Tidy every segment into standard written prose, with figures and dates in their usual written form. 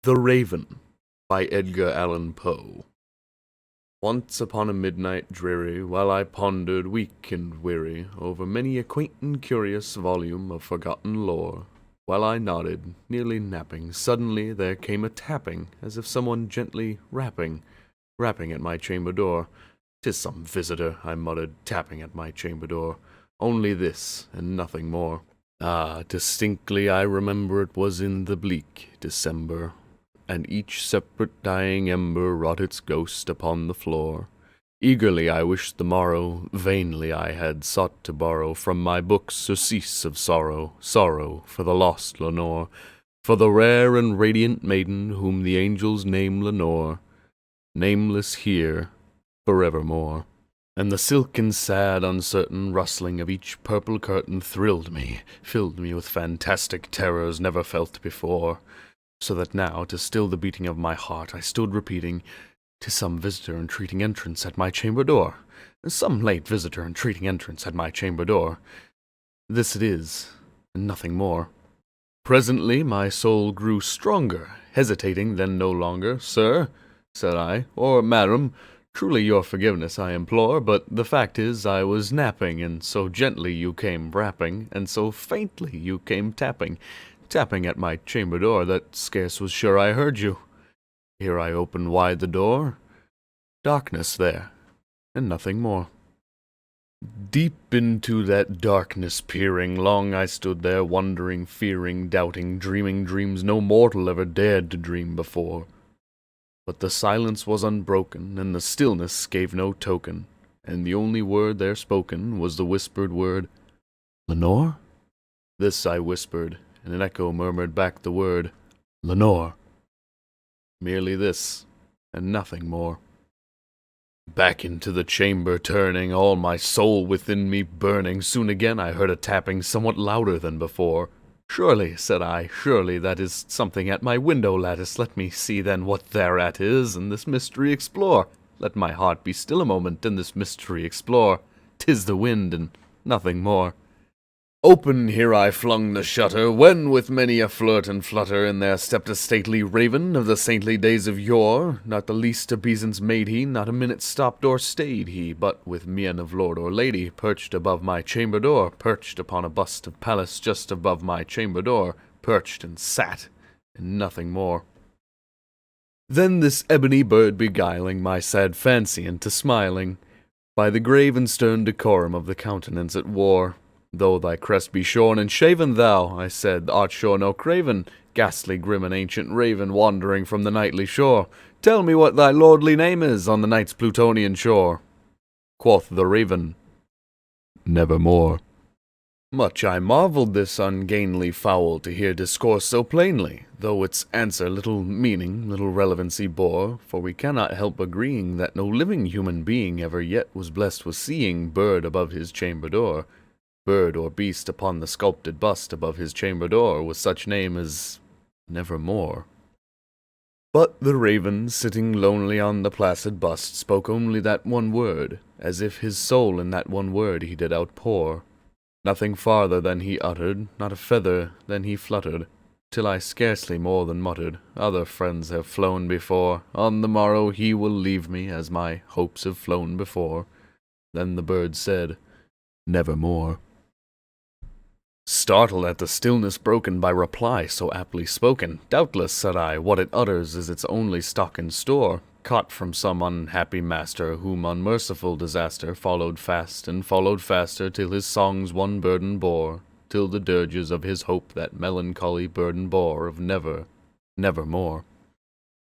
The Raven by Edgar Allen Poe. Once upon a midnight dreary, while I pondered weak and weary over many a quaint and curious volume of forgotten lore, while I nodded, nearly napping, suddenly there came a tapping, as if someone gently rapping at my chamber door. "'Tis some visitor," I muttered, tapping at my chamber door. "Only this, and nothing more." Ah, distinctly I remember it was in the bleak December, and each separate dying ember wrought its ghost upon the floor. Eagerly I wished the morrow, vainly I had sought to borrow from my books surcease of sorrow, sorrow for the lost Lenore, for the rare and radiant maiden whom the angels name Lenore, nameless here forevermore. And the silken, sad, uncertain rustling of each purple curtain thrilled me, filled me with fantastic terrors never felt before, so that now, to still the beating of my heart, I stood repeating, "'Tis some visitor entreating entrance at my chamber door, some late visitor entreating entrance at my chamber door. This it is, and nothing more." Presently my soul grew stronger, hesitating then no longer. "Sir," said I, "or madam, truly your forgiveness I implore, but the fact is I was napping, and so gently you came rapping, and so faintly you came tapping at my chamber door, that scarce was sure I heard you. Here I opened wide the door. Darkness there, and nothing more. Deep into that darkness peering, long I stood there, wondering, fearing, doubting, dreaming dreams no mortal ever dared to dream before. But the silence was unbroken, and the stillness gave no token, and the only word there spoken was the whispered word, "Lenore?" This I whispered, and an echo murmured back the word, "Lenore." Merely this, and nothing more. Back into the chamber turning, all my soul within me burning, soon again I heard a tapping somewhat louder than before. "Surely," said I, "surely that is something at my window lattice. Let me see then what thereat is, and this mystery explore. Let my heart be still a moment, and this mystery explore. 'Tis the wind, and nothing more." Open here I flung the shutter, when with many a flirt and flutter in there stepped a stately raven of the saintly days of yore. Not the least obeisance made he, not a minute stopped or stayed he, but with mien of lord or lady, perched above my chamber door, perched upon a bust of Pallas just above my chamber door, perched and sat, and nothing more. Then this ebony bird beguiling my sad fancy into smiling, by the grave and stern decorum of the countenance it wore. "Though thy crest be shorn and shaven, thou," I said, "art sure no craven, ghastly grim and ancient raven, wandering from the nightly shore. Tell me what thy lordly name is on the night's Plutonian shore." Quoth the raven, "Nevermore." Much I marvelled this ungainly fowl to hear discourse so plainly, though its answer little meaning, little relevancy bore, for we cannot help agreeing that no living human being ever yet was blessed with seeing bird above his chamber door, bird or beast upon the sculpted bust above his chamber door, with such name as Nevermore. But the raven, sitting lonely on the placid bust, spoke only that one word, as if his soul in that one word he did outpour. Nothing farther than he uttered, not a feather than he fluttered, till I scarcely more than muttered, "Other friends have flown before, on the morrow he will leave me, as my hopes have flown before." Then the bird said, "Nevermore." Startled at the stillness broken by reply so aptly spoken, "Doubtless," said I, "what it utters is its only stock and store, caught from some unhappy master, whom unmerciful disaster followed fast and followed faster, till his songs one burden bore, till the dirges of his hope that melancholy burden bore of never, nevermore."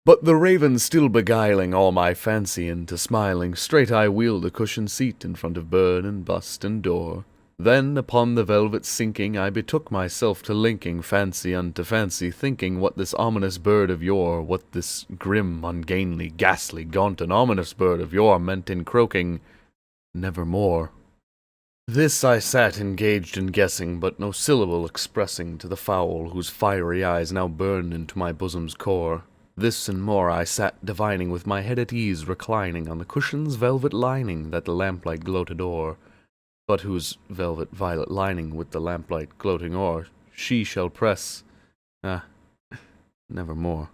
But the raven still beguiling all my fancy into smiling, straight I wheeled a cushioned seat in front of bird and bust and door. Then, upon the velvet sinking, I betook myself to linking fancy unto fancy, thinking what this ominous bird of yore, what this grim, ungainly, ghastly, gaunt, and ominous bird of yore meant in croaking, "Nevermore." This I sat engaged in guessing, but no syllable expressing to the fowl whose fiery eyes now burned into my bosom's core. This and more I sat divining, with my head at ease reclining on the cushion's velvet lining that the lamplight gloated o'er, but whose velvet violet lining with the lamplight gloating o'er she shall press, nevermore.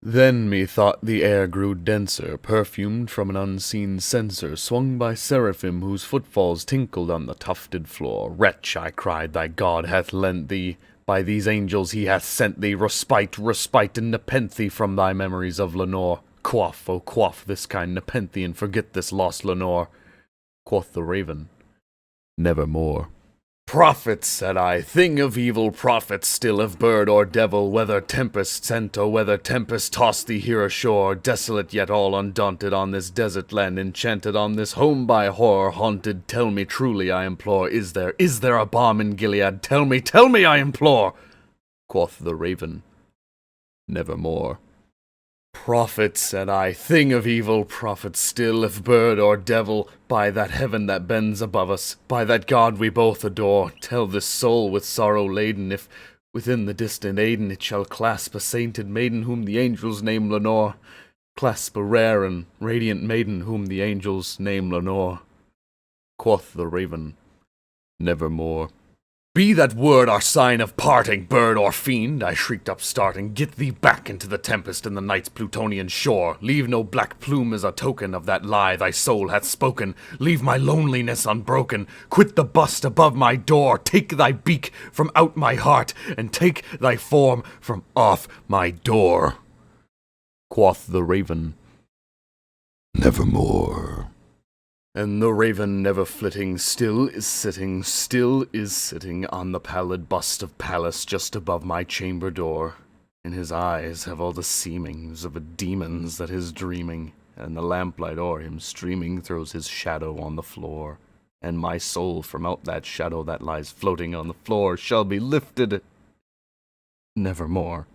Then methought the air grew denser, perfumed from an unseen censer, swung by seraphim whose footfalls tinkled on the tufted floor. Wretch, I cried, thy God hath lent thee, by these angels he hath sent thee, respite, respite, and nepenthe from thy memories of Lenore. Quaff, oh quaff this kind nepenthe, and forget this lost Lenore. Quoth the raven, nevermore. Prophet, said I, thing of evil, prophet still of bird or devil, whether tempest sent or whether tempest tossed thee here ashore, desolate yet all undaunted on this desert land, enchanted on this home by horror haunted, tell me truly, I implore, is there a balm in Gilead? Tell me, I implore. Quoth the raven, nevermore. Prophet, said I, thing of evil, prophet still, if bird or devil, by that heaven that bends above us, by that God we both adore, tell this soul with sorrow laden, if within the distant Aiden it shall clasp a sainted maiden whom the angels name Lenore, clasp a rare and radiant maiden whom the angels name Lenore. Quoth the raven, nevermore. Be that word our sign of parting, bird or fiend, I shrieked up starting, get thee back into the tempest and the night's Plutonian shore. Leave no black plume as a token of that lie thy soul hath spoken. Leave my loneliness unbroken. Quit the bust above my door. Take thy beak from out my heart, and take thy form from off my door. Quoth the raven, nevermore. And the raven, never flitting, still is sitting on the pallid bust of Pallas just above my chamber door. In his eyes have all the seemings of a demon's that is dreaming, and the lamplight o'er him streaming throws his shadow on the floor. And my soul from out that shadow that lies floating on the floor shall be lifted nevermore.